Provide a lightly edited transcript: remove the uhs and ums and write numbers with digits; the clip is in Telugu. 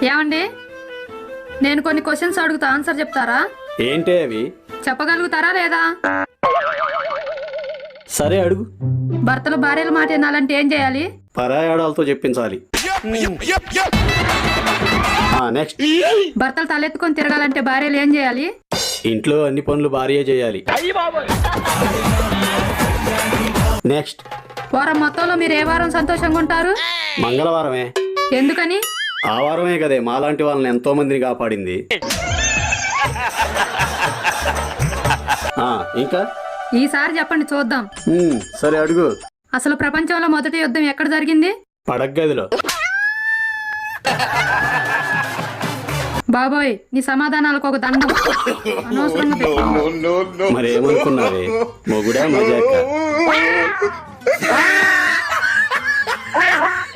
ఏమండి, నేను కొన్ని క్వశ్చన్స్ అడుగుతా, ఆన్సర్ చెప్తారా? ఏంటే అవి? చెప్పగలుగుతారా లేదా? సరే అడుగు. భర్తలు భార్యల మాట వినాలంటే ఏం చేయాలి? పరాయాడాలతో చెప్పించాలి. నెక్స్ట్. భర్తలు తలెత్తుకొని తిరగాలంటే భార్యలు ఏం చేయాలి? ఇంట్లో అన్ని పనులు భార్య చేయాలి. నెక్స్ట్. వారం మొత్తంలో మీరు ఏ వారం సంతోషంగా ఉంటారు? మంగళవారమే. ఎందుకని? ఆ వారమే కదే మాలాంటి వాళ్ళని ఎంతో మందిని కాపాడింది. ఇంకా ఈసారి చెప్పండి చూద్దాం. సరే అడుగు. అసలు ప్రపంచంలో మొదటి యుద్ధం ఎక్కడ జరిగింది? పడగ్గదిలో. బాబోయ్, నీ సమాధానాలకు ఒక దండం. అనవసరంగా పెట్టావు. మరేమనుకున్నావే, మొగుడా మజాక?